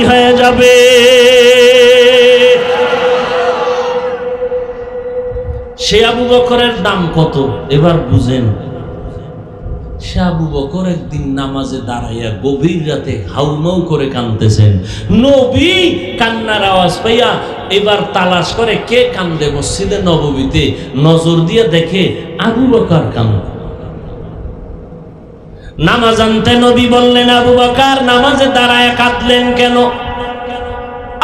হয়ে যাবে। সে আবু বকরের দাম কত এবার বুঝেন। সে আবু বকর একদিন নামাজে দাঁড়াইয়া গভীর রাতে হাউমাউ করে কাঁদতেছেন। নবী কান্নার আওয়াজ পাইয়া এবার তালাশ করে কে কান্দে মসজিদে নববীতে, নজর দিয়ে দেখে আবু বকর কান্দে। নামাজ আনতে নবী বললেন, আবু বকর নামাজে দাঁড়ায় কাঁদলেন কেন?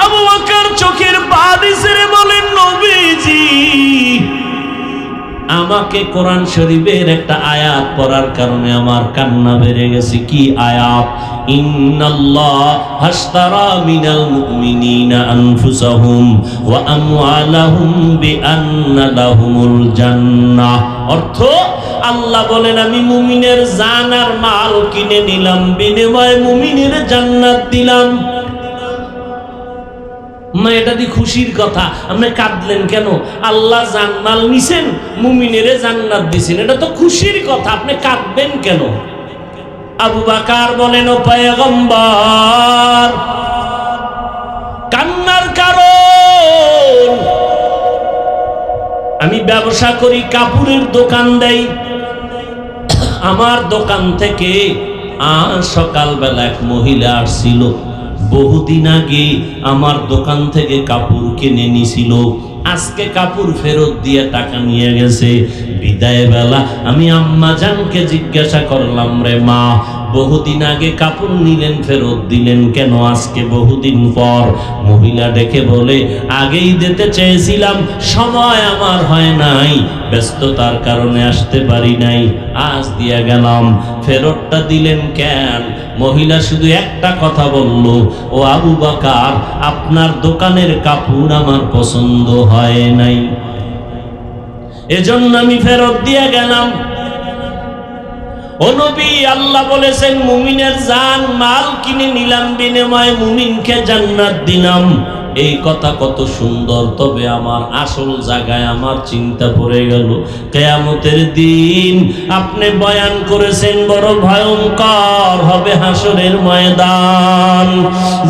আবু বকর চোখের পানি ছেড়ে বলেন, নবীজি আমাকে কোরআন শরীফের একটা আয়াত পড়ার কারণে আমার কান্না বেড়ে গেছে। কি আয়াত? ইন্নাল্লাহ হাশতারা মিনাল মুমিনিনা আনফুসাহুম ওয়া আমওয়ালাহুম বিআন্না লাহুমুল জান্নাহ। অর্থ, আল্লাহ বলেন আমি মুমিনের জান আর মাল কিনে নিলাম, বিনিময়ে মুমিনের জান্নাত দিলাম। এটা দি খুশির কথা। আপনি কাঁদলেন কেন? আল্লাহ জান্নাত নিছেন, মুমিনের জান্নাত দিছেন, এটা তো খুশির কথা, আপনি কাঁদবেন কেন? আবু বকর বলেন, ও পয়গম্বর কান্নার কারণ আমি ব্যবসা করি, কাপড়ের দোকান দেই। আমার দোকান থেকে সকালবেলা এক মহিলা আসছিল, বহুদিন আগে আমার দোকান থেকে কাপড় কিনে নিছিল, আজকে কাপড় ফেরত দিয়ে টাকা নিয়ে গেছে। বিদায় বেলা আমি আম্মা জানকে জিজ্ঞাসা করলাম, রে মা বহুদিন আগে কাপড় নিলেন, ফেরত দিলেন কেন আজকে বহুদিন পর? মহিলা ডেকে বলে, আগেই দিতে চেয়েছিলাম, সময় আমার হয় নাই, ব্যস্ততার কারণে আসতে পারি নাই, আজ দিয়া গেলাম। ফেরতটা দিলেন কেন? মহিলা শুধু একটা কথা বলল, ও আবু বকর আপনার দোকানের কাপড় আমার পছন্দ হয় নাই, এজন্য আমি ফেরত দিয়ে গেলাম। ও নবী, আল্লাহ বলেছেন মুমিনের জান মাল কিনে নিলাম, বিনিময়ে মুমিনকে জান্নাত দিলাম। এই কথা কত সুন্দর, তবে আমার আসল জায়গায় আমার চিন্তা পড়ে গেল। কিয়ামতের দিন আপনি বয়ান করেছেন বড় ভয়ঙ্কর হবে হাসরের ময়দান,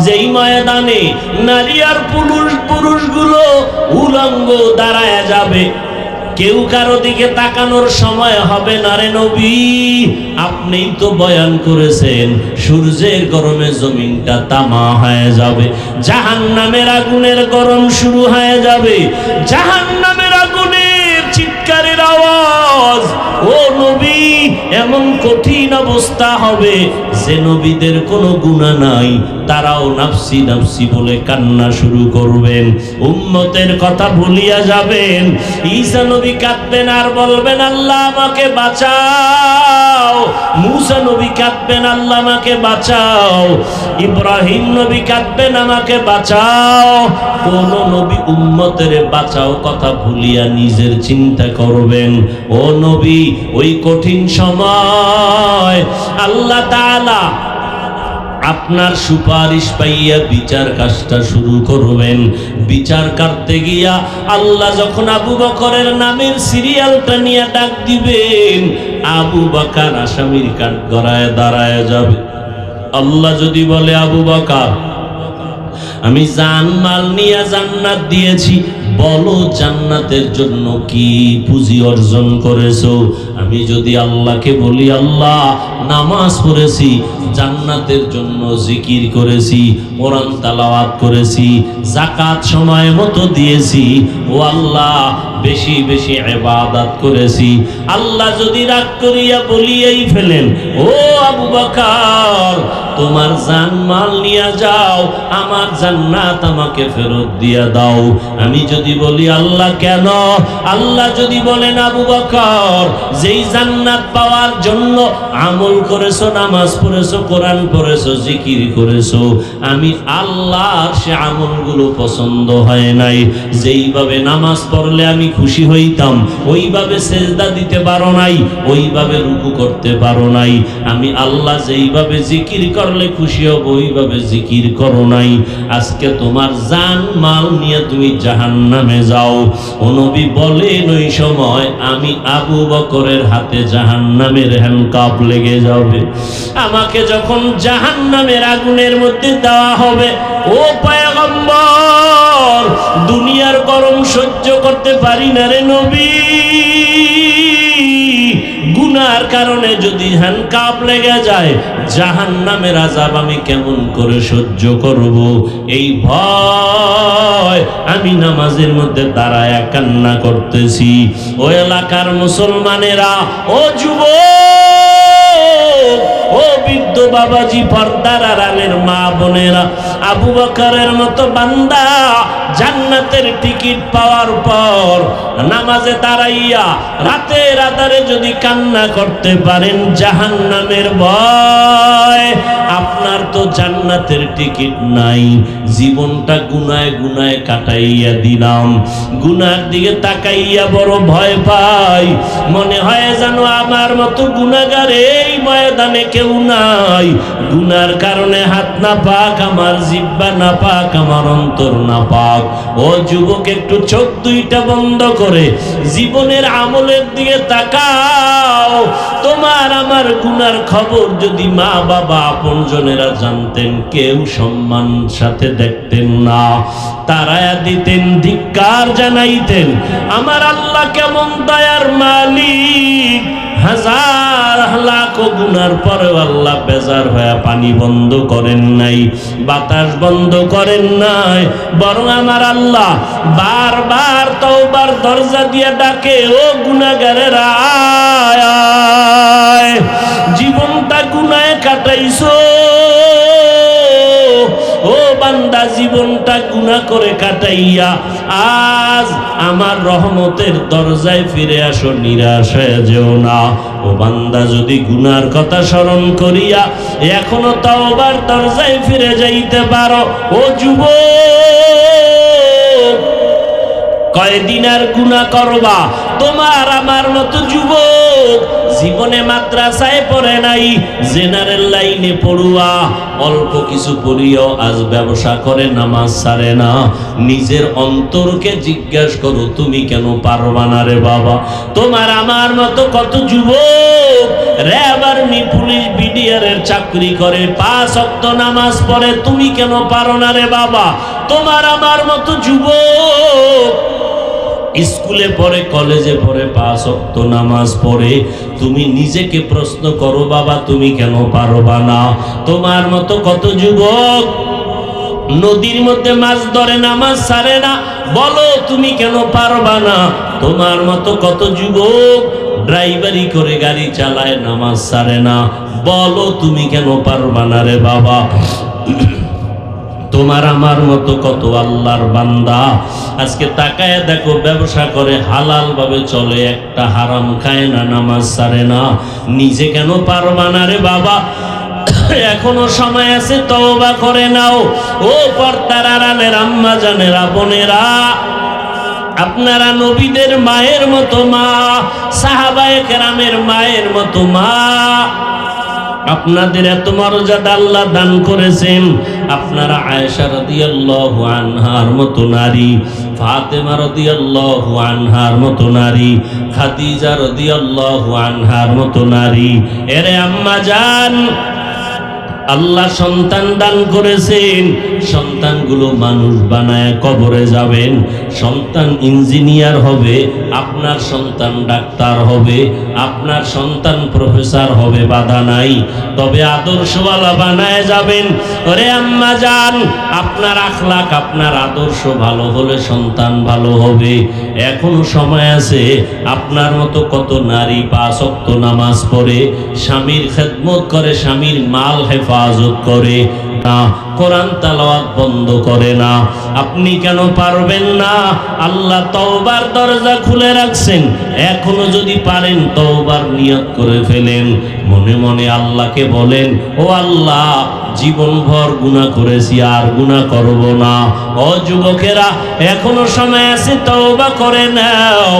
যেই ময়দানে নারী আর পুরুষগুলো উলঙ্গ দাঁড়ায় যাবে, কেউ কারো দিকে তাকানোর সময় হবে না। রে নবী, আপনিই তো বয়ান করেছেন সূর্যের গরমে জমিনটা তামা হয়ে যাবে, জাহান্নামের আগুনের গরম শুরু হয়ে যাবে, জাহান্নামের আগুনের চিৎকারের আওয়াজ। ও নবী, এমন কঠিন অবস্থা হবে যে নবীদের কোনো গুনাহ নাই, তারাও নাফসি নাফসি বলে কান্না শুরু করবেন, উম্মতের কথা ভুলিয়া যাবেন। ঈসা নবী কাঁদবেন আর বলবেন, আল্লাহ আমাকে বাঁচাও। মুসা নবী কাঁদবেন, আল্লাহ আমাকে বাঁচাও। ইব্রাহিম নবী কাঁদবেন, আমাকে বাঁচাও। কোন নবী উম্মতের বাঁচাও কথা ভুলিয়া নিজের চিন্তা করবেন। ও নবী, ওই কঠিন সময় আল্লাহ তাআলা আপনার সুপারিশ পাইয়া বিচার কাজটা শুরু করবেন। বিচার করতে গিয়া আল্লাহ যখন আবু বকরের নামের সিরিয়ালটা নিয়ে ডাক দিবেন, আবু বকর আসামির কাঠগড়ায় দাঁড়ায় যাবে। আল্লাহ যদি বলে, আবু বকর আমি জান মাল নিয়ে জান্নাত দিয়েছি, বলো জান্নাতের জন্য কি পুঁজি অর্জন করেছো? আমি যদি আল্লাহকে বলি, আল্লাহ নামাজ পড়েছি, জান্নাতের জন্য জিকির করেছি, কোরআন তেলাওয়াত করেছি, যাকাত সময় মতো দিয়েছি, ও আল্লাহ বেশি বেশি ইবাদত করেছি, আল্লাহ যদি রাগ করিয়া বলিয়েই ফেলেন, ও আবু বকর তোমার জান মাল নিয়ে যাও, আমার জান্নাত আমাকে ফেরত দিয়া দাও। আমি যদি বলি, আল্লাহ কেন? আল্লাহ যদি বলেন, আবু বকর যেই জান্নাত পাওয়ার জন্য আমল করেছো, নামাজ পড়েছো, কোরআন পড়েছো, জিকির করেছো, আমি আল্লাহর সে আমলগুলো পছন্দ হয় নাই। যেইভাবে নামাজ পড়লে আমি খুশি হইতাম, ওইভাবে সেজদা দিতে পারো নাই, ওইভাবে রুকু করতে পারো নাই। আমি আল্লাহ যেইভাবে জিকির করলে খুশি হব ওইভাবে জিকির করো নাই। আজকে তোমার জান মাল নিয়ে তুমি জাহান্নামে যাও। ও নবী বলেন ওই সময় আমি আবু বকরের হাতে জাহান্নামের হ্যান্ডকাপ লেগে যাবে। আমাকে যখন জাহান্নামের আগুনের মধ্যে দেওয়া হবে, ও পয়গম্বর, দুনিয়ার গরম সহ্য করতে পারি না রে নবী। গুনার কারণে যদি হ্যান্ডকাপ লেগে যায়, জাহান্নামের আযাব আমি কেমন করে সহ্য করব? এই ভয় আমি নামাজের মধ্যে দাঁড়ায় কান্না করতেছি। ও এলাকার মুসলমানেরা, ও যুবক, ও বৃদ্ধ বাবাজি, পর্দার আড়ালের মা বোনেরা, আবু বকরের মতো বান্দা জান্নাতের টিকিট পাওয়ার পর নামাজে দাঁড়াইয়া রাতের আধারে যদি কান্না করতে পারেন জাহান্নামের ভয়, আপনার তো জান্নাতের টিকিট নাই। জীবনটা গুনায় গুনায় কাটাইয়া দিলাম। গুনার দিকে তাকাইয়া বড় ভয় পাই, মনে হয় যেন আমার মতো গুনাহগার এই ময়দানে কেউ নাই। গুনার কারণে হাত না পাক, আমার জিহ্বা না পাক, আমার অন্তর না পাক। ও যুবক, একটু চোখ দুইটা বন্ধ করে জীবনের আমলের দিকে তাকাও। তোমার আমার গুনার খবর যদি মা বাবা আপনজনেরা জানতেন, কেউ সম্মান সাথে দেখতেন না, তারায়া দিতেন, ধিক্কার জানাইতেন। আমার আল্লাহ কেমন দয়ার মালিক! হাজার লাখ গুনার পরেও আল্লাহ বেজার হয়ে পানি বন্ধ করেন নাই, বাতাস বন্ধ করেন নাই, বরং আমার আল্লাহ বারবার তওবার দরজা দিয়ে ডাকে, ও গুনাহগারেরা আয়। জীবনটা গুনাহে কাটাইছো, ও বান্দা, জীবনটা গুনাহ করে কাটাইয়া আজ আমার রহমতের দরজায় ফিরে আসো, নিরাশ হয়ে যেও না। ও বান্দা, যদি গুনার কথা স্মরণ করিয়া এখনো তওবার দরজায় ফিরে যাইতে পারো, ও যুবক, কয়দিন আর গুনাহ করবা? তোমার আমার মতো যুবক জীবনে মাদ্রাসায় পড়ে নাই, জেনারেল লাইনে পড়ুয়া, অল্প কিছু পড়িও আজ ব্যবসা করে, নামাজ ছাড়ে না। নিজের অন্তরকে জিজ্ঞাসা করো, তুমি কেন পারবা না রে বাবা? তোমার আমার মতো কত যুবক র্যাব, আর্মি, পুলিশ, বিডিআরের চাকরি করে, 5 ওয়াক্ত নামাজ পড়ে, তুমি কেন পারো না রে বাবা? তোমার আমার মতো যুবক স্কুলে পড়ে, কলেজে পড়ে, 5 ওয়াক্ত নামাজ পড়ে, তুমি নিজেকে প্রশ্ন করো, বাবা তুমি কেন পারবা না? তোমার মতো কত যুবক নদীর মধ্যে মাছ ধরে, নামাজ ছাড়ে না, বলো তুমি কেন পারবা না? তোমার মতো কত যুবক ড্রাইভারি করে গাড়ি চালায়, নামাজ ছাড়ে না, বলো তুমি কেন পারবা না রে বাবা? তোমার আমার মতো কত আল্লাহর বান্দা আজকে তাকায় দেখো, ব্যবসা করে, হালাল ভাবে চলে, একটা হারাম খায় না, নামাজ ছাড়ে না, নিজে কেন পারবা না রে বাবা? এখনো সময় আছে, তওবা করে নাও। ও পর্দার আড়ালের আম্মা জানেরা, বোনেরা, আপনারা নবীদের মায়ের মতো মা, সাহাবায়ে কেরামের মায়ের মতো মা, আপনাদের এত মর্যাদা আল্লাহ দান করেছেন। আপনারা আয়েশা রাদিয়াল্লাহু আনহার মতো নারী, ফাতেমা রাদিয়াল্লাহু আনহার মতো নারী, খাদিজা রাদিয়াল্লাহু আনহার মতো নারী। এরে আম্মা জান, আল্লাহ সন্তান দান করেছেন, সন্তানগুলো মানুষ বানায় কবরে যাবেন। সন্তান ইঞ্জিনিয়ার হবে, আপনার সন্তান ডাক্তার হবে, আপনার সন্তান প্রফেসর হবে, বাধা নাই, তবে আদর্শওয়ালা বানায় যাবেন। ওরে আম্মা জান, আপনার আখলাক, আপনার আদর্শ ভালো হলে সন্তান ভালো হবে। এখনো সময় আছে। আপনার মতো কত নারী 5 ওয়াক্ত নামাজ পড়ে, স্বামীর খেদমত করে, স্বামীর মাল হেফাজত হেফাজত করে না, কোরআন তেলাওয়াত বন্ধ করে না। আপনি কেন পারবেন না? আল্লাহ তওবার দরজা খুলে রাখছেন। এখনো যদি পারেন তওবার নিয়ত করে ফেলেন, মনে মনে আল্লাহকে বলেন, ও আল্লাহ, জীবনভর গুনাহ করেছি, আর গুনাহ করব না। ও যুবকেরা, এখনো সময় আছে, তওবা করে নাও।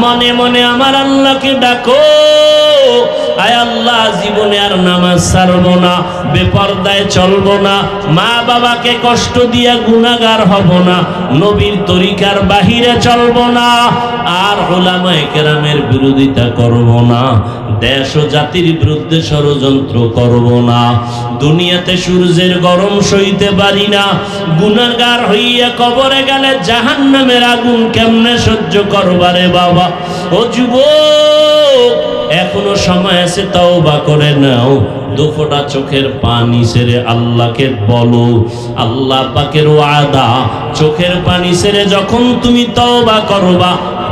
মনে মনে আমার আল্লাহকে ডাকো, আয় আল্লাহ, জীবনে আর নামাজ ছাড়বো না, বেপরদায় চলবো না, মা বাবাকে কষ্ট দিয়া গুনাহগার হব না, নবীর তরিকার বাহিরে চলবো না, আর উলামায়ে কেরামের বিরোধিতা করব না, দেশ ও জাতির বিরুদ্ধে ষড়যন্ত্র করব না, দুনিয়াতে সূর্যের গরম সইতে পারি না, গুনাহগার হইয়া কবরে গেলে জাহান্নামের আগুন কেমনে সহ্য করবারে বাবা। ও যুবক, এখনো সময় আছে, তওবা করে নাও। দুফোঁটা চোখের পানি ছেড়ে আল্লাহকে বলো, আল্লাহ পাকের ওয়াদা, চোখের পানি ছেড়ে যখন তুমি তওবা করবা,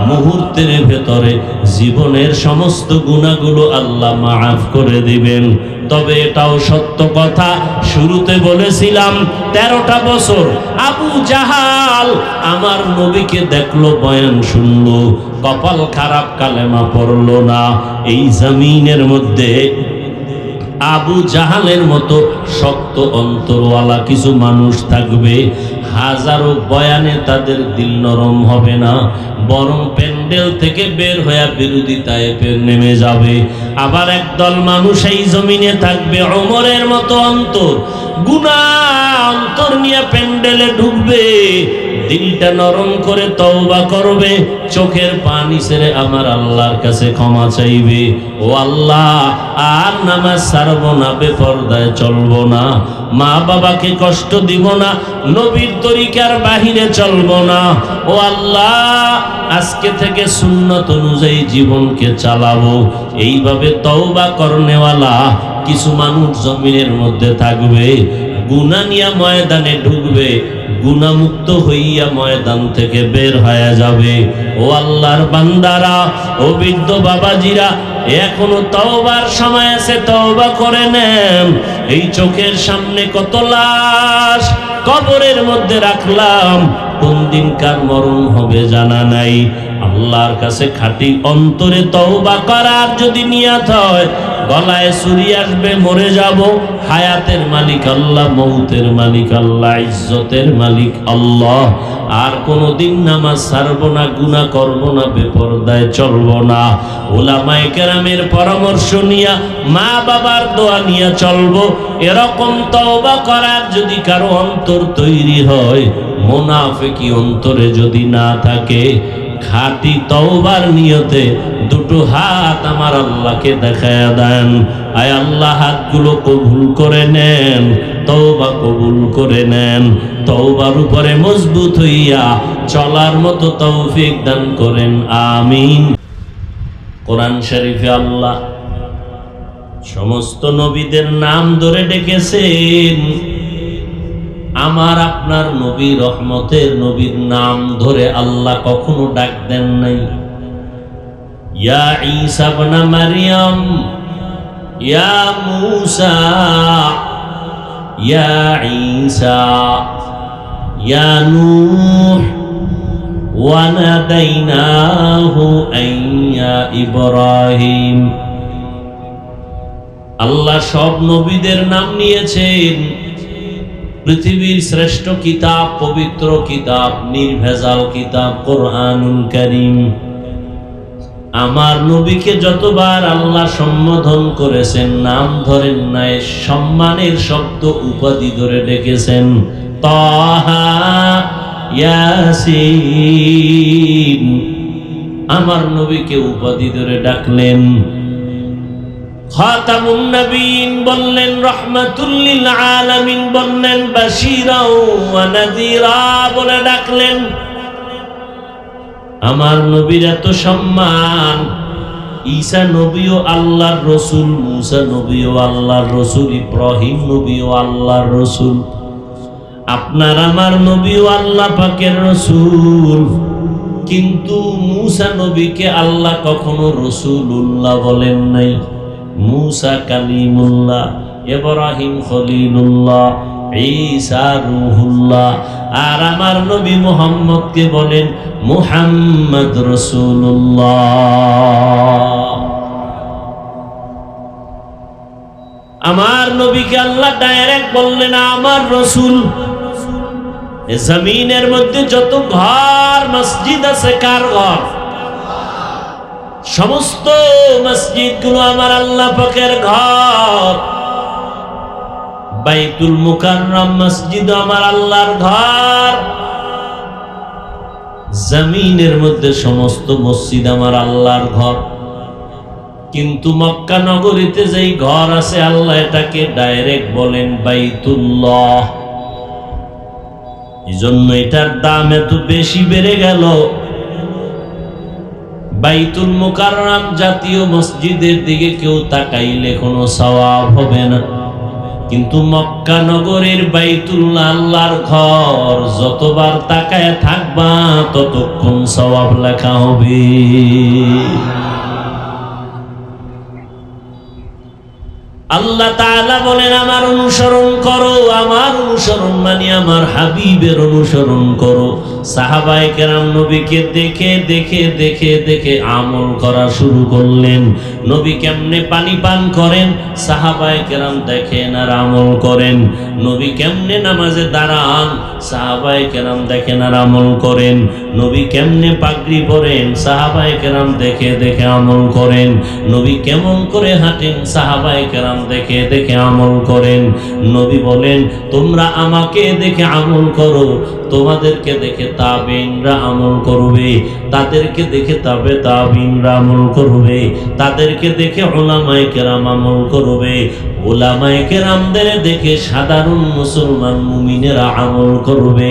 মুহূর্তের ভেতরে জীবনের সমস্ত গুনাহগুলো আল্লাহ মাফ করে দিবেন। তবে এটাও সত্য কথা, শুরুতে বলেছিলাম 13টা বছর আবু জাহাল আমার নবীকে দেখলো, বয়ান শুনলো, কপাল খারাপ, কালেমা পড়লো না। এই জমিনের মধ্যে আবু জাহালের মতো শক্ত অন্তরওয়ালা কিছু মানুষ থাকবে, হাজারো বয়ানে তাদের দিল নরম হবে না, বরং প্যান্ডেল থেকে বের হয়ে বিরোধিতায় নেমে যাবে। আবার একদল মানুষ এই জমিনে থাকবে, ওমরের মতো অন্তর, গুনাহ অন্তর নিয়ে প্যান্ডেলে ঢুকবে, দিলটা নরম করে তওবা করবে, চোখের পানি ছেড়ে আমার আল্লাহর কাছে ক্ষমা চাইবে, ও আল্লাহ, আর নামাজ ছাড়ব না, বেপরদায় চলব না, মা বাবাকে কষ্ট দিব না, নবীর তরিকার বাহিরে চলব না, ও আল্লাহ, আজকে থেকে সুন্নত অনুযায়ী জীবনকে চালাবো। এইভাবে তওবা করনেওয়ালা কিছু মানুষ জমিনের মধ্যে থাকবে, গুনাহ নিয়ে ময়দানে ঢুকবে, গুনাহমুক্ত হইয়া ময়দান থেকে বের হয়ে যাবে। ও আল্লাহর বান্দারা, ও বৃদ্ধ বাবাজিরা, এখনো তওবার সময় আছে, তওবা করে নেন। এই চোখের সামনে কত লাশ কবরের মধ্যে রাখলাম, কোন দিন কার মরণ হবে জানা নাই। আল্লাহর কাছে খাঁটি অন্তরে তওবা করার যদি নিয়ত হয়, গলায় ছুরি আসবে, মরে যাব, হায়াতের মালিক আল্লাহ, মৌতের মালিক আল্লাহ, ইজ্জতের মালিক আল্লাহ, আর কোনদিন নামাজ ছাড়বো না, গুনাহ করব না, বেপরদায় চলবো না, উলামায়ে কেরামের পরামর্শ নিয়া, মা বাবার দোয়া নিয়ে চলবো। এরকম তওবা করার যদি কারো অন্তর তৈরি হয়, মুনাফিকি অন্তরে যদি না থাকে, খাঁটি তওবার নিয়তে দুটো হাত আমার আল্লাহকে দেখায়া দেন, আয় আল্লাহ, হাতগুলো কবুল করে নেন, তওবা কবুল করে নেন, তওবার উপরে মজবুত হইয়া চলার মতো তৌফিক দান করেন, আমিন। কোরআন শরীফে আল্লাহ সমস্ত নবীদের নাম ধরে ডেকেছেন, আমার আপনার নবী, রহমতের নবীর নাম ধরে আল্লাহ কখনো ডাক দেন নাই। ইয়া ঈসা ইবনে মারইয়াম, ইয়া মূসা, ইয়া ঈসা, ইয়া নূহ, ওয়া নাদাইনাহু আইয়া ইব্রাহিম। আল্লাহ সব নবীদের নাম নিয়েছেন। পৃথিবীর শ্রেষ্ঠ কিতাব, পবিত্র কিতাব, নির্ভেজাল কিতাব কোরআনুল কারীম, আমার নবীকে যতবার আল্লাহ সম্বোধন করেছেন, নাম ধরেন নাই, সম্মানের শব্দ, উপাধি ধরে ডেকেছেন। তাহা, ইয়াসিন, আমার নবীকে উপাধি ধরে ডাকলেন। খাতামুন নবীন বললেন, রাহমাতুল লিল আলামিন বললেন, বাশীরা ওয়া নাযীরা বলে ডাকলেন। আমার নবীর এত সম্মান। ঈসা নবীও আল্লাহর রসুল, মূসা নবীও আল্লাহর রসুল, ইব্রাহিম নবীও আল্লাহর রসুল, আপনার আমার নবীও আল্লাহ পাকের রসুল। কিন্তু মূসা নবীকে আল্লাহ কখনো রসুলুল্লাহ বলেন নাই। মূসা কালিমুল্লাহ, ইব্রাহিম খলিলুল্লাহ, ঈসা রূহুল্লাহ, আর আমার নবী মুহাম্মদকে বলেন মুহাম্মদ রাসূলুল্লাহ। আমার নবীকে আল্লাহ ডাইরেক্ট বললেন আমার রসুল। জমিনের মধ্যে যত ঘর মসজিদ আছে কার ঘর? সমস্ত মসজিদ গুলো আমার আল্লাহ পাকের ঘর। বাইতুল মুকাররম মসজিদ আমার আল্লাহর ঘর। জমিনের মধ্যে সমস্ত মসজিদ আমার আল্লাহর ঘর। কিন্তু মক্কা নগরীতে যেই ঘর আছে আল্লাহ এটাকে ডাইরেক্ট বলেন বাইতুল্লাহ। এজন্য এটার দাম এত বেশি বেড়ে গেল। বাইতুল মুকাররম জাতীয় মসজিদের দিকে কেউ তাকাইলে কোনো সওয়াব হবে না, কিন্তু মক্কা নগরীর বাইতুল্লাহ আল্লাহর ঘর, যতবার তাকায় থাকবা ততক্ষণ সওয়াব লেখা হবে। আল্লাহ তাআলা বলেন আমার অনুসরণ করো, আমার অনুসরণ মানে আমার হাবিবের অনুসরণ করো। সাহাবায়ে কেরাম নবীকে দেখে দেখে দেখে দেখে আমল করা শুরু করলেন। নবী কেমনে পানি পান করেন সাহাবায়ে কেরাম দেখেন আর আমল করেন। নবী কেমনে নামাজে দাঁড়ান সাহাবায়ে কেরাম দেখেন আর আমল করেন। নবী কেমনে পাগড়ি পরেন সাহাবায়ে কেরাম দেখে দেখে আমল করেন। নবী কেমন করে হাঁটেন সাহাবায়ে কেরাম দেখে দেখে আমল করেন। নবী বলেন তোমরা আমাকে দেখে আমল করো, তোমাদেরকে দেখে তাবেঈনরা আমল করবে, তাদেরকে দেখে তাবেঈনরা আমল করবে, তাদেরকে দেখে উলামায়ে কেরাম আমল করবে, উলামায়ে কেরামদের দেখে সাধারণ মুসলমান মুমিনেরা আমল করবে।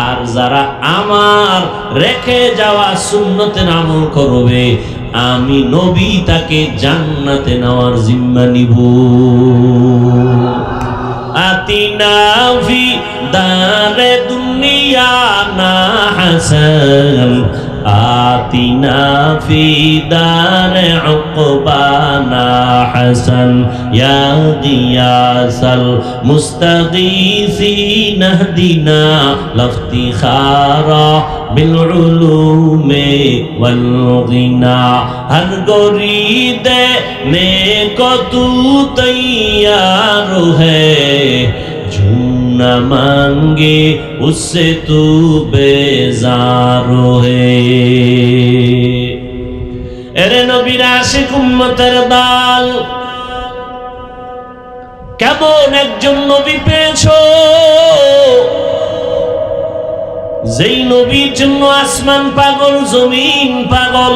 আর যারা আমার রেখে যাওয়া সুন্নতের আমল করবে আমি নবী তাকে জান্নাতে নেওয়ার জিম্মা নিব। আতিনা ফি দারে দুনিয়া না হাসান, আতিনা ফি দারে উকবানা হাসান, ইয়া গিয়াসাল মুস্তাগীসিন ইহদিনা লাফতিখারা বিল উলুমে ওয়াল গিনা, হর গরিদে নেকো তু তৈয়ার হ্যায়, न मांगे उससे तू बेजार है। এরে নবীর আশিক উম্মতের দল, কেমন একজন নবী পেয়েছো যেই নবীর জন্য আসমান পাগল, জমিন পাগল,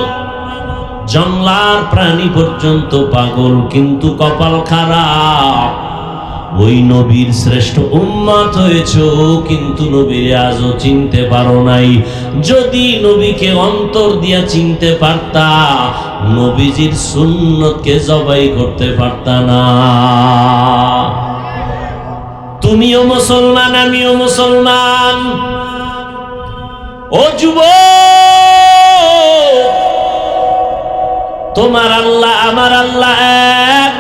জঙ্গলার প্রাণী পর্যন্ত পাগল, কিন্তু কপাল খারাপ ওই নবীর শ্রেষ্ঠ উম্মত হয়েছো কিন্তু নবীর আজও চিনতে পারো নাই। যদি নবীকে অন্তর দিয়া চিনতে পারতা নবীজির সুন্নতকে জবাই করতে পারতা না। তুমিও মুসলমান আমিও মুসলমান। ও যুবক, তোমার আল্লাহ আমার আল্লাহ এক,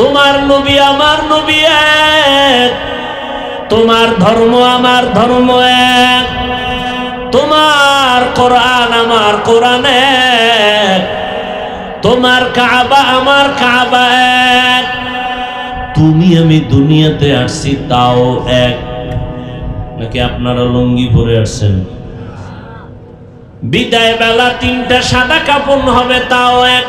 তোমার নবী আমার নবী এক, তোমার ধর্ম আমার ধর্ম এক, তোমার কোরআন আমার কোরআন এক, তোমার কাবা আমার কাবা এক। তুমি আমি দুনিয়াতে আসছি তাও এক, নাকি আপনারা লুঙ্গি পরে আসছেন? বিদায় বেলা 3টা সাদা কাপড় হবে তাও এক।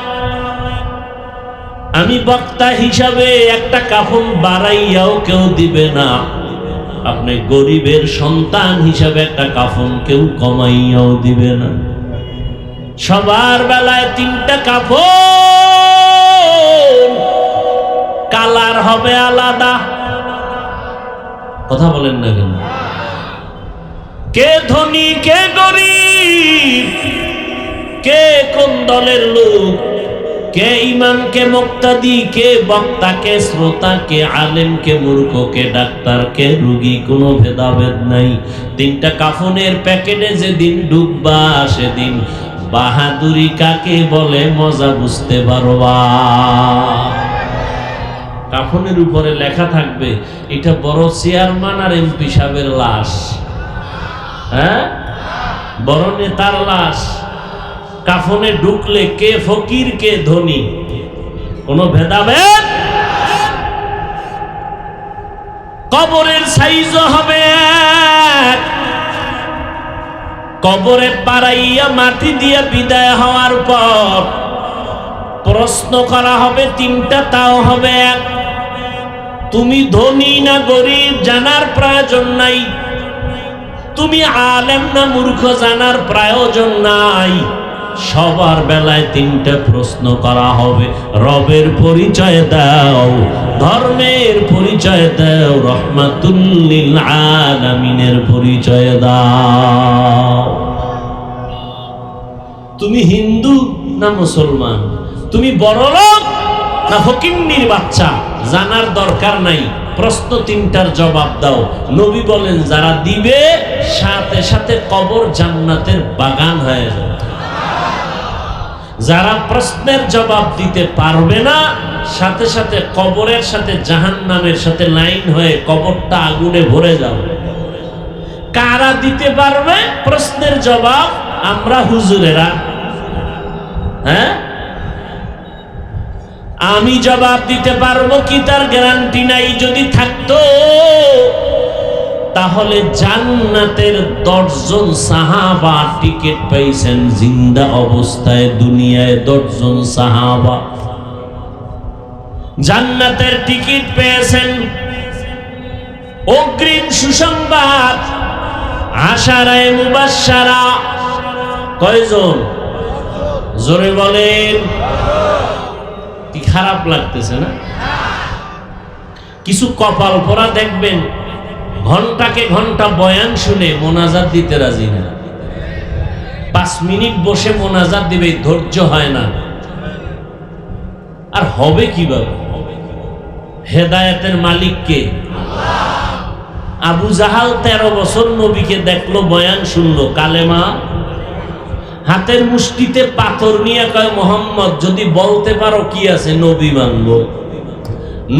আমি বক্তা হিসাবে একটা কাফন বাড়াইয়াও কেউ দিবে না, আপনি গরিবের সন্তান হিসাবে একটা কাফন কেউ কমাইয়াও দিবে না। সবার বেলায় 3টা কাফন, কালার হবে আলাদা। কথা বলেন না কেন? কে ধনী কে গরিব, কে কোন দলের লোক, কে ইমাম কে মুক্তাদি, কে বক্তা কে শ্রোতা, কে আলেম কে মূর্খ, কে ডাক্তার কে রোগী, কোনো ভেদাভেদ নাই। 3টা কাফনের প্যাকেটে যেদিন ডুববা সেদিন বাহাদুরি কাকে বলে মজা বুঝতে পারবা। কাফনের উপরে লেখা থাকবে এটা বড় চেয়ারম্যান আর এমপি সাহেবের লাশ, হ্যাঁ, বড় নেতার লাশ। কাফনে ঢুকলে কে ফকির কে ধনী কোনো ভেদাভেদ। কবরের সাইজও হবে এক। কবরে পাড়াইয়া মাটি দিয়ে বিদায় হওয়ার পর প্রশ্ন করা হবে তিনটা, তাও হবে এক। তুমি ধনী না গরিব জানার প্রয়োজন নাই, তুমি আলেম না মূর্খ জানার প্রয়োজন নাই। সবার বেলায় তিনটা প্রশ্ন করা হবে। রবের পরিচয় দাও, ধর্মের পরিচয় দাও, রহমাতুল লিল আলামিনের পরিচয় দাও। তুমি হিন্দু না মুসলমান, তুমি বড়লোক না ফকিন্নির বাচ্চা জানার দরকার নাই, প্রশ্ন তিনটার জবাব দাও। নবী বলেন যারা দিবে সাথে সাথে কবর জান্নাতের বাগান হয়ে যাবে। যারা প্রশ্নের জবাব দিতে পারবে না সাথে সাথে কবরের সাথে জাহান্নামের সাথে লাইন হয়ে কবরটা আগুনে ভরে যাবে। কারা দিতে পারবে প্রশ্নের জবাব? আমরা হুজুরেরা। হ্যাঁ, আমি জবাব দিতে পারবো কি তার গ্যারান্টি নাই। যদি থাকতো তাহলে জান্নাতের 10 জন সাহাবা টিকিট পাইছেন জিন্দা অবস্থায়। দুনিয়ায় 10 জন সাহাবা জান্নাতের টিকিট পেয়েছেন। অগ্রিম সুসংবাদ, আশারায়ে মুবাশশারা কয়জন? জোরে বলেন। কি খারাপ লাগতেছে না? কিছু কপাল পোড়া দেখবেন ঘন্টাকে ঘন্টা বয়ান শুনে মোনাজাত দিতে রাজি না। 5 মিনিট বসে মোনাজাত দিবে, ধৈর্য হয় না। আর হবে কিভাবে? হেদায়েতের মালিক কে? আবু জাহাল 13 বছর নবীকে দেখলো, বয়ান শুনলো, কালেমা হাতের মুষ্টিতে পাথর নিয়ে কয় মোহাম্মদ যদি বলতে পারো কি আছে নবী মানবো।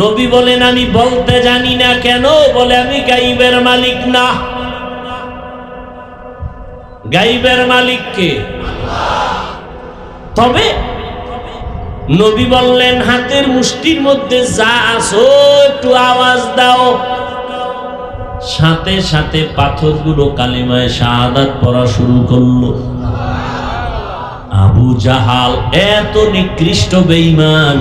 নবী বলেন আমি বলতে জানি না। কেন? বলে আমি গাইবের মালিক না। গাইবের মালিক কে? তবে নবী বললেন হাতের মুষ্টির মধ্যে যা আছো একটু আওয়াজ দাও। সাথে সাথে পাথরগুলো কালিমায়ে শাহাদাত পড়া শুরু করলো। আবু জাহাল এত নিকৃষ্ট বেঈমান,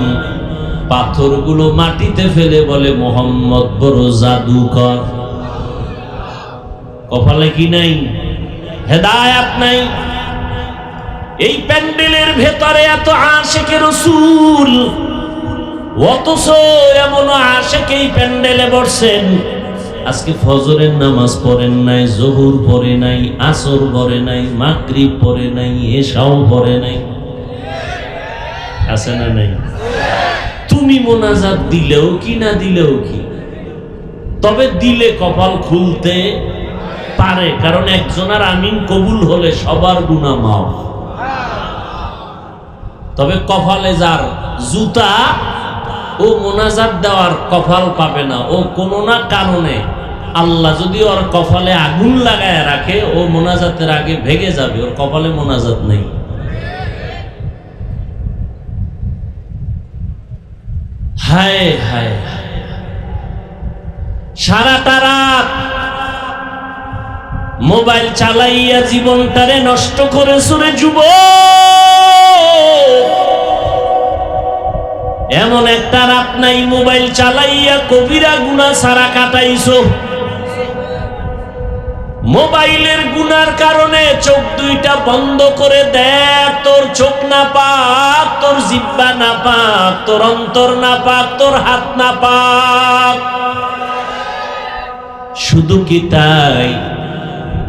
পাথরগুলো মাটিতে ফেলে বলে মোহাম্মদ বড় জাদুকর। কপালে কি নাই? হেদায়েত নাই। এই প্যান্ডেলের ভেতরে এত আশিকে রাসূল, অথচ এমন আশিক এই প্যান্ডেলে বসছেন। আজকে ফজরের নামাজ পড়েন নাই, জোহর পড়ে নাই, আসর পড়ে নাই, মাগরিব পড়ে নাই, এশাও পড়ে নাই। আছে না নাই? তুমি মোনাজাত দিলেও কি না দিলেও কি, তবে দিলে কপাল খুলতে পারে। কারণ একজনের আমিন কবুল হলে সবার গুনাহ মাফ। তবে কপালে যার জুতা, ও মোনাজাত দেওয়ার কপাল পাবে না। ও কোনো না কারণে আল্লাহ যদি ওর কপালে আগুন লাগায় রাখে, ও মোনাজাতের আগে ভেঙে যাবে। ওর কপালে মোনাজাত নেই। হায় হায়, সারাটা রাত মোবাইল চালাইয়া জীবনটারে নষ্ট করেছ রে যুবক। এমন একটা রাত নাই মোবাইল চালাইয়া কবিরা গুনাহ সারা কাটাইছো। মোবাইলের গুনার কারণে চোখ দুইটা বন্ধ করে দেখ, তোর চোখ না পাক, তোর জিহ্বা না পাক, তোর অন্তর না পাক, তোর হাত না পাক। শুধু কি তাই?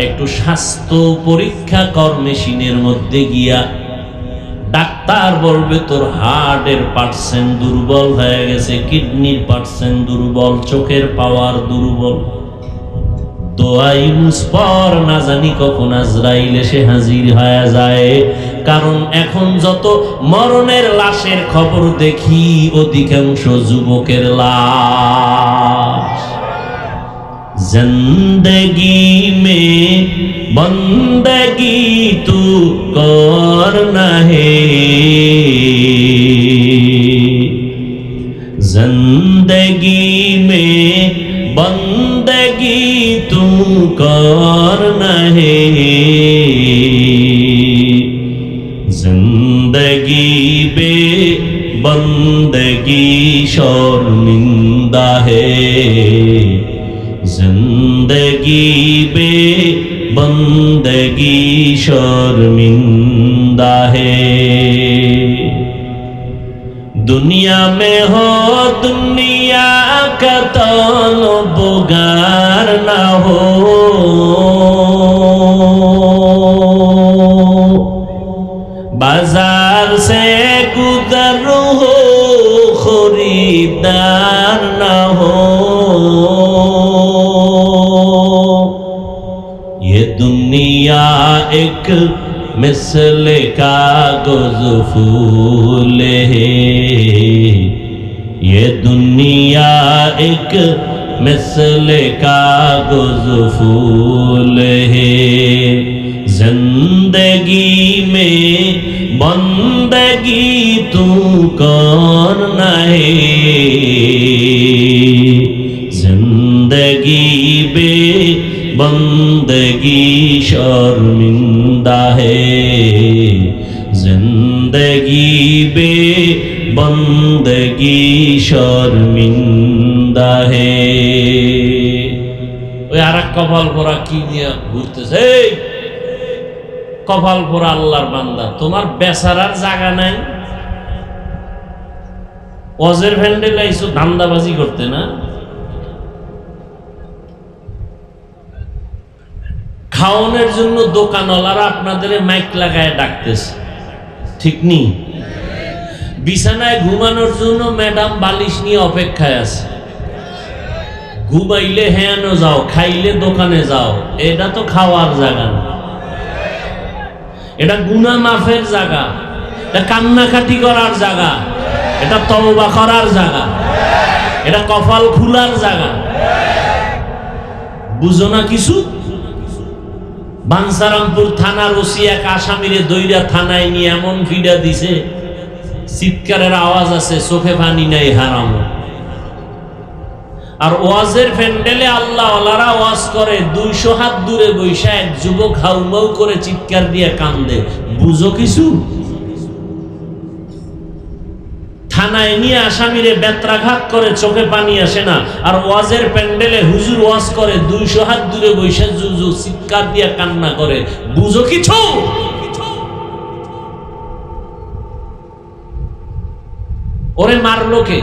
একটু স্বাস্থ্য পরীক্ষা কর মেশিনের মধ্যে গিয়া। ডাক্তার বলবে তোর হার্টের পার্সেন্ট দুর্বল হয়ে গেছে, কিডনির পার্সেন্ট দুর্বল, চোখের পাওয়ার দুর্বল। দোয়া ইউজ পর, না জানি কখন আজরাইল এসে হাজির হয়ে যায়। কারণ এখন যত মরণের লাশের খবর দেখি অধিকাংশ যুবকের লাশ। जिंदगी में बंदगी तू करना है, जिंदगी में बंदगी तू करना है, जिंदगी बे बंदगी शर्मिंदा है, जिंदगी बे बंदगी शर्मिंदा है। दुनिया में हो दुनिया का तलबगार ना हो, बाजार से गुजर हो खरीदार ना हो, ये दुनिया एक मिसल कागज फूल है, ये दुनिया एक मिसल कागज फूल है, जिंदगी में बंदगी तू करना है, जिंदगी बे बंदगी शर्मिंदा है, जिंदगी बे बंदगी शर्मिंदा है। ওই আরেক কপাল পোড়া কি নিয়ে ঘুরতেছে, কপাল পোড়া আল্লাহর বান্দা, তোমার বেচারার জায়গা নাই, ওয়াজের ভ্যান্ডেল আইছো ধান্দাবাজি করতে না, খাওয়ানোর জন্য দোকানওয়ালারা আপনাদের মাইক লাগায় ডাকতেছে, ঠিক নি? বিছানায় ঘুমানোর জন্য ম্যাডাম বালিশ নিয়ে অপেক্ষায় আছে, ঘুমাইলে হ্যানো যাও, খাইলে দোকানে যাও, এটা তো খাওয়ার জায়গা না, এটা গুনাহ মাফের জায়গা, এটা কান্নাকাটি করার জায়গা, এটা তওবা করার জায়গা, এটা কপাল খোলার জায়গা। বুঝো না কিছু? বাঞ্ছারামপুর থানার ওসি এক আসামিরে দইরা থানায় নিয়ে এমন ভিড়া দিছে, চিৎকারের আওয়াজ আছে, চোখে পানি নাই হারাম। আর ওয়াজের প্যান্ডেলে আল্লাহ ওয়ালারা ওয়াজ করে, 200 হাত দূরে বৈশা এক যুবক হাউমাউ করে চিৎকার দিয়ে কান্দে। বুঝো কিছু? থানায় নিয়ে আসামিরে বেত্রাঘাত করে, চোখে পানি আসে না, আর ওয়াজের প্যান্ডেলে হুজুর ওয়াজ করে, 200 হাত দূরে বৈশা জুজু চিৎকার দিয়ে কান্না করে। বুঝো কিছু? ওরে মারলো কে?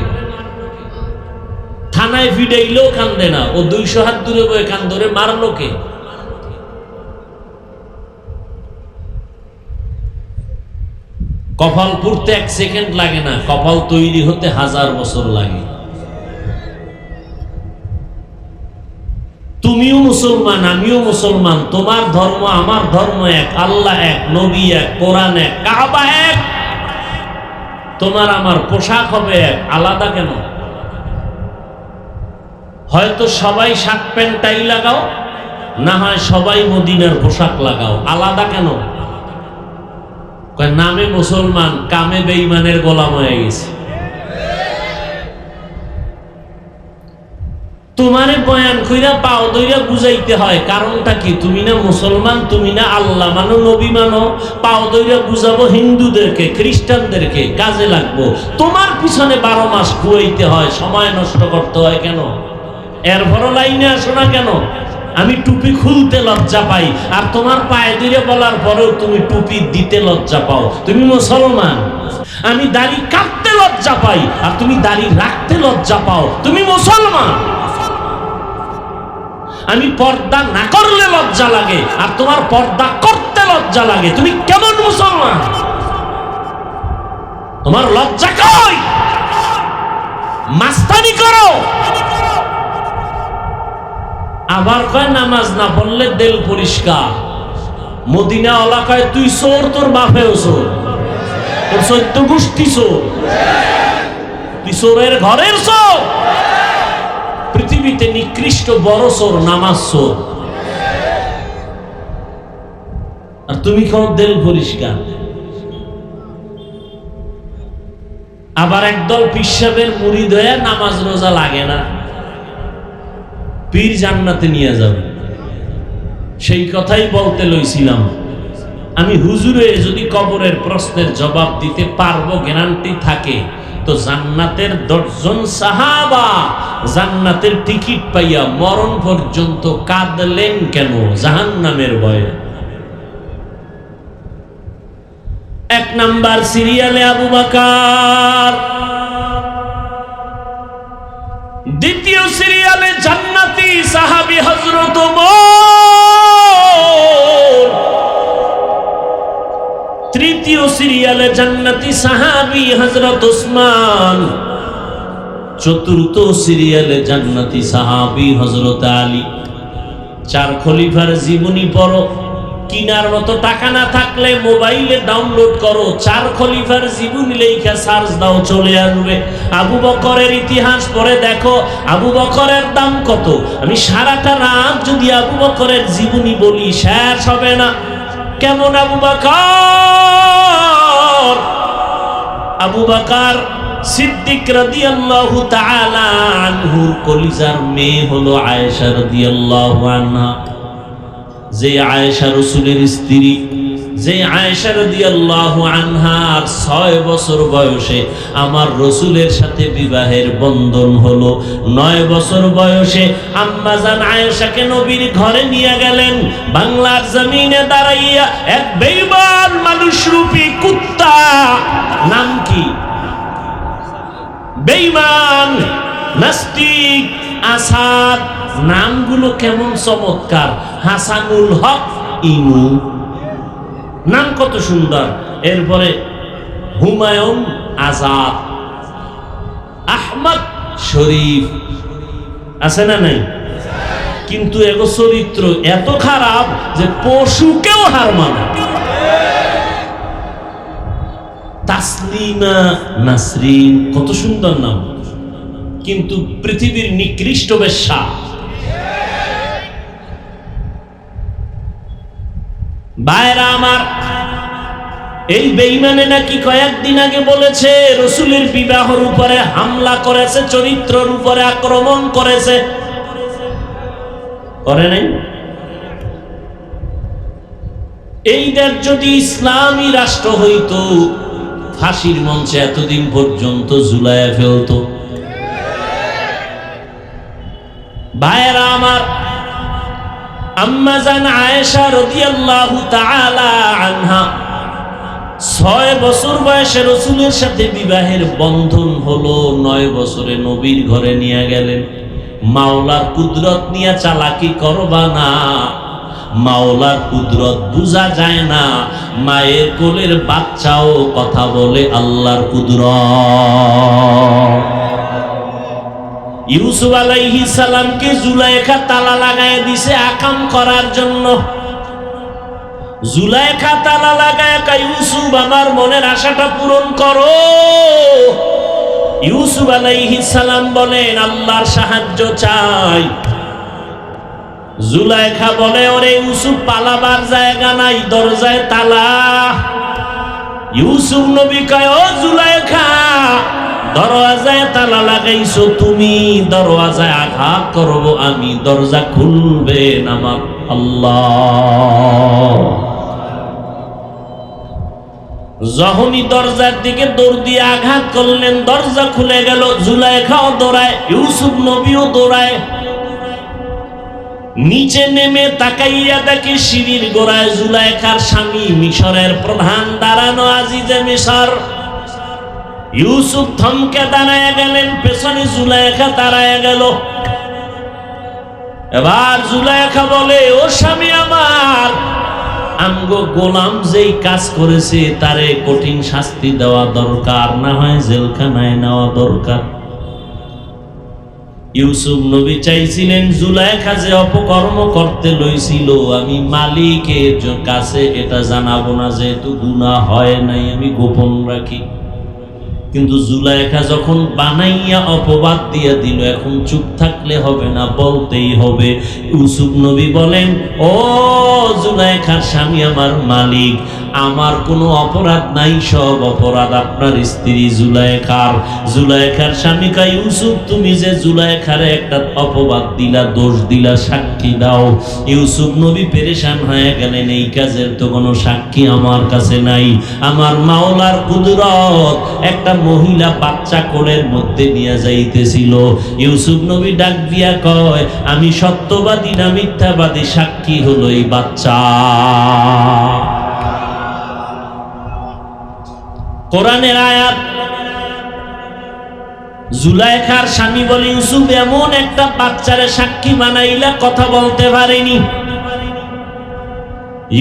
থানায় ভিড়াইলেও কান্দে না, ও 200 হাত দূরে বয়ে কান্দে। ওরে মারলো কে? কপাল পুড়তে 1 সেকেন্ড লাগে না, কপাল তৈরি হতে 1000 বছর লাগে। তুমিও মুসলমান, আমিও মুসলমান, তোমার ধর্ম আমার ধর্ম এক, আল্লাহ এক, নবী এক, কোরআন এক, কাবা এক, তোমার আমার পোশাক হবে এক, আলাদা কেন? হয়তো সবাই শার্ট প্যান্ট টাই লাগাও, না হয় সবাই মদিনার পোশাক লাগাও, আলাদা কেন? নামে মুসলমান, কামে বেঈমানের গোলাম হয়ে গেছে। তোমারে বয়ান কইরা পাও দইরা বুঝাইতে হয়, কারণটা কি? তুমি না মুসলমান, তুমি না আল্লাহ মানো, নবী মানো, পাও দইরা বুঝাবো হিন্দুদেরকে, খ্রিস্টানদেরকে, কাজে লাগবো। তোমার পিছনে 12 মাস খুয়াইতে হয়, সময় নষ্ট করতে হয় কেন? এরপরও লাইনে আসো না কেন? আমি টুপি খুলতে লজ্জা পাই, আর তোমার পায়ে ধরে বলার পরেও তুমি টুপি দিতে লজ্জা পাও। তুমি মুসলমান। আমি দাড়ি কাটতে লজ্জা পাই, আর তুমি দাড়ি রাখতে লজ্জা পাও। তুমি মুসলমান। আমি পর্দা না করলে লজ্জা লাগে, আর তোমার পর্দা করতে লজ্জা লাগে। তুমি কেমন মুসলমান? তোমার লজ্জা কই? মাস্তানি করো, আবার কয় নামাজ না পড়লে দিল পরিষ্কার। মদিনা এলাকায় তুই চোর, তোর বাপেও চোর, তোর 14 গোষ্ঠী চোর, তুই চোরের ঘরের চোর। পৃথিবীতে নিকৃষ্ট বড় চোর নামাজ চোর, আর তুমি কেউ দিল পরিষ্কার। আবার একদল পিসাবের মুরিদ হয়ে নামাজ রোজা লাগে না, পীর জান্নাতে নিয়ে যাবে। সেই কথাই বলতে লইছিলাম, আমি হুজুরে যদি কবরের প্রশ্নের জবাব দিতে পারবো, গ্যারান্টি থাকে, তো জান্নাতের 10 জন সাহাবা জান্নাতের টিকিট পাইয়া মরণ পর্যন্ত কাঁদলেন কেন? জাহান্নামের ভয়ে। 1 নাম্বার সিরিয়ালে আবু বকর, দ্বিতীয় সিরিয়ালে জান্নাতি সাহাবী হযরত ওমর, তৃতীয় সিরিয়ালে জান্নাতি সাহাবী হযরত ওসমান, চতুর্থ সিরিয়ালে জান্নাতি সাহাবী হযরত আলী। 4 খলিফার জীবনী পড়ো, কিনার মতো টাকা না থাকলে মোবাইলে ডাউনলোড করো, 4 খলিফার জীবনী লেখা সার্চ দাও, চলে আসবে। আবু বকরের ইতিহাস পড়ে দেখো আবু বকরের দাম কত। আমি সারাটা রাত যদি আবু বকরের জীবনী বলি শেষ হবে না। কেমন আবু বকর? আবু বকর সিদ্দিক রাদিয়াল্লাহু তাআলা আনহু কলিজার মেয়ে হলো আয়েশা রাদিয়াল্লাহু আনহা। যে আয়েশা রাসূলের স্ত্রী, যে আয়েশা রাদিয়াল্লাহু আনহার 6 বছর বয়সে আমার রাসূলের সাথে বিবাহের বন্ধন হলো। 9 বছর বয়সে আম্মা জান আয়েশাকে নবীর ঘরে নিয়ে গেলেন। বাংলার জমিনে দাঁড়াইয়া এক বেঈমান মানুষরূপী কুত্তা, নাম কি? বেঈমান, নাস্তিক, আসাদ, নামগুলো কেমন চমৎকার। হাসানুল হক, ইনু, নাম কত সুন্দর। এরপরে হুমায়ুন আজাদ, আহমদ শরীফ, আছে না নাই? কিন্তু এগো চরিত্র এত খারাপ যে পশুকেও হার মানে। তাসলিমা, নাসরিন, কত সুন্দর নাম, কিন্তু পৃথিবীর নিকৃষ্ট বেশ্যা। ভাইরা আমার, এই বেঈমানে নাকি কয়েকদিন আগে বলেছে রাসূলের বিবাহের উপরে হামলা করেছে, চরিত্রের উপরে আক্রমণ করেছে, করে নাই? এই দেশ যদি ইসলামী রাষ্ট্র হইতো, ফাঁসির মঞ্চে এতদিন পর্যন্ত ঝুলাইয়া ফেলতো। ভাইরা আমার, আম্মা জান আয়েশা রাদিয়াল্লাহু তাআলা আনহা 6 বছর বয়সে রাসূলের সাথে বিবাহের বন্ধন হলো। 9 বছরে নবীর ঘরে নিয়ে গেলেন। মাওলার কুদরত নিয়ে চালাকি করবা না, মাওলার কুদরত বুঝা যায় না। মায়ের কোলের বাচ্চাও কথা বলে আল্লাহর কুদরত। ইউসুফ আলাইহিস সালামকে জুলাইখা তালা লাগায় দিছে আকাম করার জন্য। জুলাইখা তালা লাগায় কয়, ইউসুফ আমার মনের আশাটা পূরণ করো। ইউসুফ আলাইহিস সালাম বলেন, আল্লাহর সাহায্য চাই। জুলাইখা বলে, ওরে ইউসুফ, পালাবার জায়গা নাই, দরজায় তালা। ইউসুফ নবী কয়, ও জুলাইখা, দরওয়াজায় তালা লাগাইছো তুমি, দরওয়াজায় আঘাত করব আমি, দরজা খুলবেন আমার আল্লাহ। যখনই দরজার দিকে দৌড় দিয়ে আঘাত করলেন, দরজা খুলে গেল। জুলাইখাও দৌড়ায়, ইউসুফ নবীও দৌড়ায়। নিচে নেমে তাকাইয়া দেখে সিঁড়ির গোড়ায় জুলাইখার স্বামী, মিশরের প্রধান দাঁড়ানো আজিজে মিশর। ইউসুফ থমকে দাঁড়ায় গেলেন, পেছনে জুলাইখা দাঁড়ায় গেল। এবার জুলাইখা বলে, ও স্বামী আমার, আমগো গোলাম যেই কাজ করেছে তারে কঠিন শাস্তি দেওয়া দরকার, না হয় জেলখানায় নেওয়া দরকার। ইউসুফ নবী চাইছিলেন জুলাইখা যে অপকর্ম করতে লইছিল আমি মালিকের কাছে এটা জানাবো না, যেহেতু গুনাহ হয় নাই আমি গোপন রাখি। কিন্তু জুলাইখা যখন বানাইয়া অপবাদ দিয়ে দিল, এখন চুপ থাকলে হবে না, বলতেই হবে। ইউসুফ নবী বলেন, ও জুলাইখার স্বামী আমার মালিক, আমার কোনো অপরাধ নাই, সব অপরাধ আপনার স্ত্রী জুলাইখার। জুলাইখার স্বামী কয়, ইউসুফ তুমি যে জুলাইখারে একটা অপবাদ দিলা, দোষ দিলা, সাক্ষী দাও। ইউসুফ নবী পেরেশান হয়ে গেলেন, এই কাজের তো কোনো সাক্ষী আমার কাছে নাই। আমার মাওলার কুদরত, একটা মহিলা বাচ্চা কোলের মধ্যে নিয়ে যাইতেছিল। ইউসুফ নবী ডাক দিয়া কয়, আমি সত্যবাদী না মিথ্যাবাদী, সাক্ষী হলো এই বাচ্চা। কোরআনের আয়াত। জুলাইখার স্বামী বলে, ইউসুফ এমন একটা বাচ্চারে সাক্ষী বানাইলা, কথা বলতে পারেনি।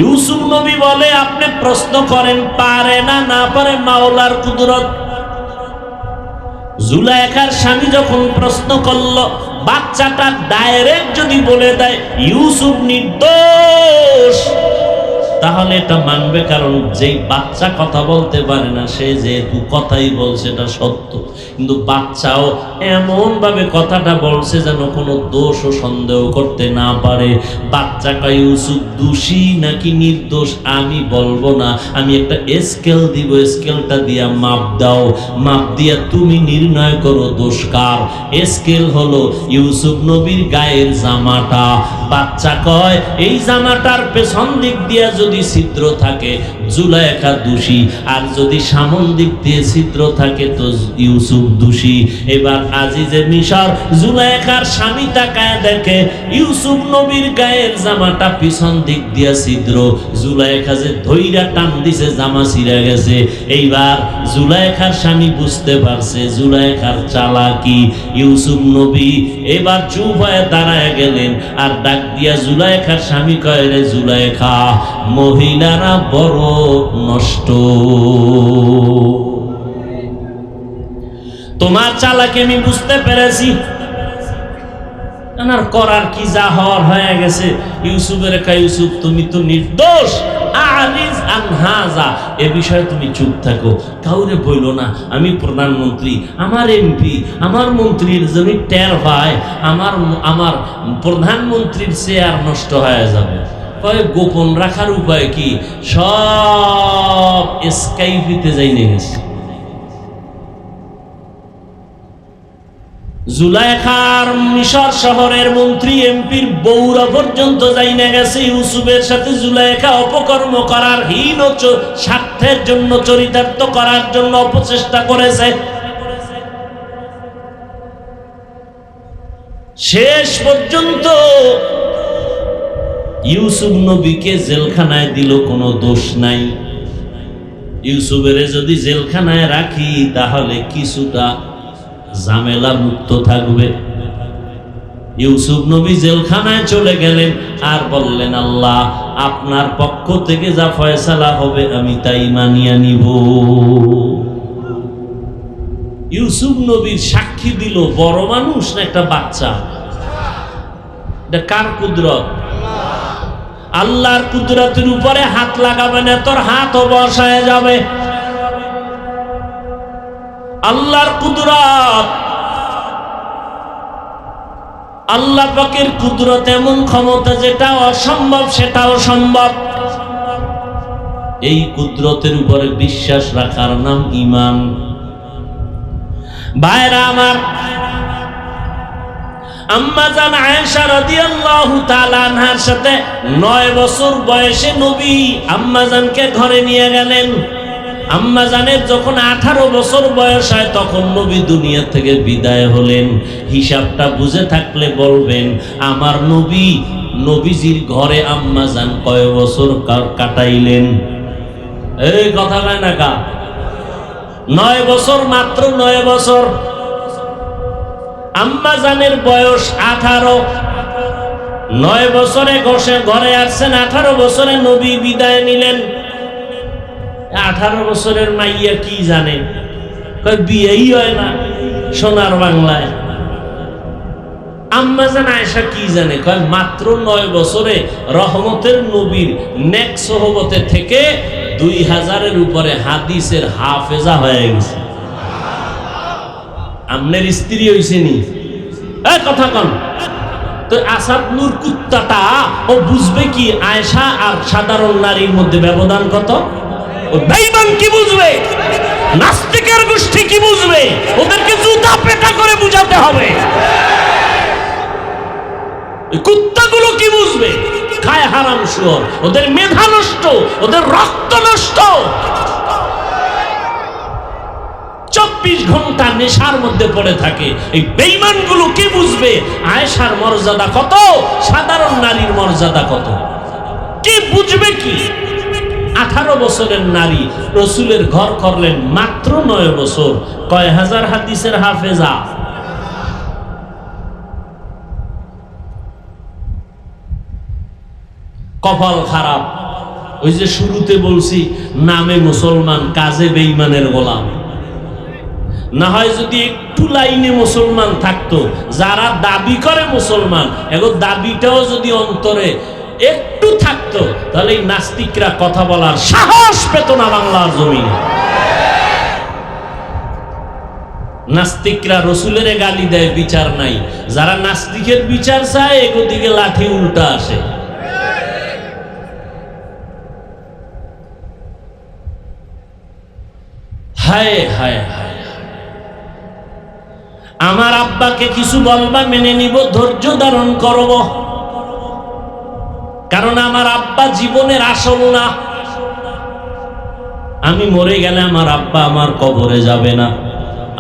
ইউসুফ নবী বলে, আপনি প্রশ্ন করেন পারে না, না পারে মাওলার কুদরত। জুলাইখার স্বামী যখন প্রশ্ন করল, বাচ্চাটা ডাইরেক্ট যদি বলে দেয় ইউসুফ নির্দোষ, তাহলে এটা মানবে, কারণ যেই বাচ্চা কথা বলতে পারে না সে যেহেতু কথাই বলছে এটা সত্য। কিন্তু বাচ্চাও এমন ভাবে কথাটা বলছে যেন কোনো দোষ ও সন্দেহ করতে না পারে। বাচ্চাটা ইউসুফ দোষী নাকি নির্দোষ আমি বলবো না, আমি একটা স্কেল দিব, স্কেলটা দিয়া মাপ দাও, মাপ দিয়া তুমি নির্ণয় করো দোষ কার। স্কেল হলো ইউসুফ নবীর গায়ের জামাটা। বাচ্চা কয়, এই জামাটার পেছন দিক দিয়া যদি ছিদ্র থাকে জুলাইখা দোষী, আর যদি সামন দিক দিয়ে ছিদ্র থাকে তো ইউসুফ দোষী। এবার আজিজে মিশর জুলাইখার স্বামী তাকায় দেখে ইউসুফ নবীর গায়ের জামাটা পিছন দিক দিয়া ছিদ্র, জুলাইখা যে ধইরা টান দিছে জামা ছিঁড়ে গেছে। এইবার জুলাইখার স্বামী বুঝতে পারছে জুলাইখার চালাকি। ইউসুফ নবী এবার চুপ হয়ে দাঁড়ায় গেলেন, আর ডাক দিয়া জুলাইখার স্বামী কয়, রে জুলাইখা, মহিলারা বড় নষ্ট, তোমার চালাকি আমি বুঝতে পেরেছি, আর করার কি যা হওয়ার হয়ে গেছে। ইউসুফের কয়, ইউসুফ তুমি তো নির্দোষ, আরিজ আন হাযা, এ বিষয়ে তুমি চুপ থাকো, কাউরে বইলো না। আমি প্রধানমন্ত্রী, আমার এমপি, আমার মন্ত্রীর জমি টের হয়, আমার প্রধানমন্ত্রীর চেয়ার নষ্ট হয়ে যাবে। গোপন রাখার উপায় কি? সব স্কাইপিতে যাই নিয়ে গেছে। জুলাইখার মিশর শহরের মন্ত্রী এমপির বউরা পর্যন্ত যাই না গেছে ইউসুফের সাথে জুলাইখা অপকর্ম করার, হীন স্বার্থের জন্য, চরিতার্থ করার জন্য অপচেষ্টা করেছে। শেষ পর্যন্ত ইউসুফ নবীকে জেলখানায় দিল, কোনো দোষ নাই। ইউসুফের যদি জেলখানায় রাখি তাহলে কিছুটা ঝামেলা মুক্ত থাকবে। ইউসুফ নবী জেলখানায় চলে গেলেন আর বললেন, আল্লাহ আপনার পক্ষ থেকে যা ফয়সালা হবে আমি তাই মানিয়ে নিব। ইউসুফ নবীর সাক্ষী দিল বড় মানুষ না একটা বাচ্চা? এটা কার কুদরত? আল্লাহর কুদরতের উপরে হাত লাগাবে না, তোর হাতও বসায় যাবে। আল্লাহর কুদরত, আল্লাহ পাকের কুদরত এমন ক্ষমতা যেটা অসম্ভব সেটাও সম্ভব। এই কুদরতের উপরে বিশ্বাস রাখার নাম ঈমান। ভাইরা আমার, আম্মা জান আয়েশা রাদিয়াল্লাহু তাআলা আনহার সাথে 9 বছর বয়সে নবী আম্মা জানকে ঘরে নিয়ে গেলেন। আম্মা জানের যখন 18 বছর বয়স হয় তখন নবী দুনিয়া থেকে বিদায় হলেন। হিসাবটা বুঝে থাকলে বলবেন, আমার নবীজির ঘরে আম্মা জান কয় বছর কাটাইলেন? এই কথা হয় না কা? 9 বছর, মাত্র 9 বছর। আম্মা জানের বয়স 18। 9 বছরে ঘরে আসছেন, 18 বছরে নবী বিদায় নিলেন। 18 বছরের মাইয়া কি জানে? বিয়েই হয় না সোনার বাংলায়। আম্মাজান আয়েশা কি জানে, কয় মাত্র 9 বছরে রহমতের নবীর নেক সোহবতে থেকে 2000-এর উপরে হাদিসের হাফেজা হয়ে গেছে। আমনের স্ত্রী হইছে নি, কথা কন তো। আসাদ নূর কুত্তাটা ও বুঝবে কি আয়েশা আর সাধারণ নারীর মধ্যে ব্যবধান কত? ও বেঈমান কি বুঝবে? নাস্তিকের গোষ্ঠী কি বুঝবে? ওদেরকে জুতা পেটা করে বুঝাতে হবে। কুত্তাগুলো কি বুঝবে? খায় হারাম শুয়োর, ওদের মেধা নষ্ট, ওদের রক্ত নষ্ট। 24 ঘন্টা নেশার মধ্যে পড়ে থাকে। এই বেঈমানগুলো কি বুঝবে আয়েশার মর্যাদা কত, সাধারণ নারীর মর্যাদা কত? কি বুঝবে কি? 18 বছরের নারী রসুলের ঘর করলেন মাত্র 9 বছর, কয় হাজার হাদিসের হাফেজা। কপাল খারাপ। ওই যে শুরুতে বলছি, নামে মুসলমান কাজে বেঈমানের গোলাম। না হয় যদি একটু লাইনে মুসলমান থাকতো, যারা দাবি করে মুসলমান, এগো দাবিটাও যদি অন্তরে একটু থাকতো, তাহলে এই নাস্তিকরা কথা বলার সাহস পেত না বাংলার জমিনে। নাস্তিকরা রসুলের গালি দেয়, বিচার নাই। যারা নাস্তিকের বিচার চায়, এগোদিকে লাঠি উল্টা আসে। হায় হায় হায়, আমার আব্বাকে কিছু বলবা, মেনে নিব, ধৈর্য ধারণ করব, কারণ আমার আব্বা জীবনের আসল না। আমি মরে গেলে আমার আব্বা আমার কবরে যাবে না।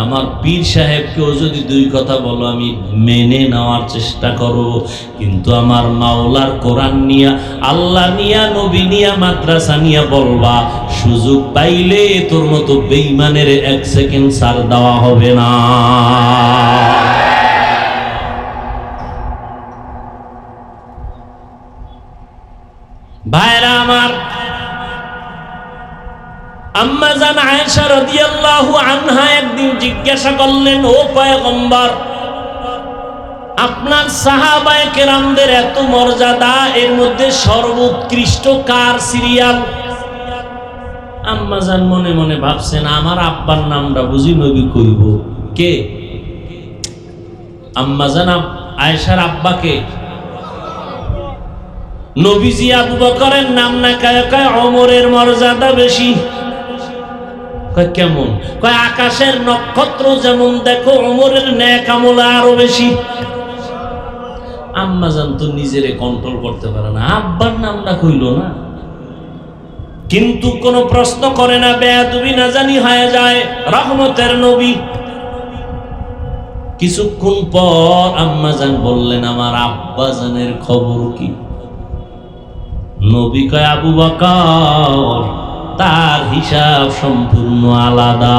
আমার পীর সাহেবকেও যদি 2 কথা বলো, আমি মেনে নেওয়ার চেষ্টা করব, কিন্তু আমার মাওলার কোরআন নিয়া, আল্লাহ নিয়া, নবী নিয়া, মাদ্রাসা নিয়া বলবা, সুযোগ পাইলে তোর মতো বেঈমানের 1 সেকেন্ড ছাড় দেওয়া হবে না। ভাইরা আমার, আম্মাজান আয়েশা রাদিয়াল্লাহু আনহা একদিন জিজ্ঞাসা করলেন, ও পয়গম্বর, আপনার সাহাবায়ে কেরামদের এত মর্যাদা, এর মধ্যে সর্বোৎকৃষ্ট কার সিরিয়াল? আম্মাজান মনে মনে ভাবছেন, আমার আব্বার নামটা বুঝি নবী কইব কে? আম্মাজান আয়েশার আব্বাকে নবীজি আবু বকরের নাম না কয় ওমরের মর্যাদা বেশি। কয় কেমন? কয় আকাশের নক্ষত্র যেমন দেখো, ওমরের নেক আমল আরো বেশি। আম্মাজান তো নিজেরে কন্ট্রোল করতে পারে না, আব্বার নামটা কইল না, কিন্তু কোনো প্রশ্ন করে না, বেয়াদবি না জানি হয়ে যায়। রহমতের নবী। কিছুক্ষণ পর আম্মাজান বললেন, আমার আব্বাজানের খবর কি? নবী কয়, আবু বকর, তার হিসাব সম্পূর্ণ আলাদা।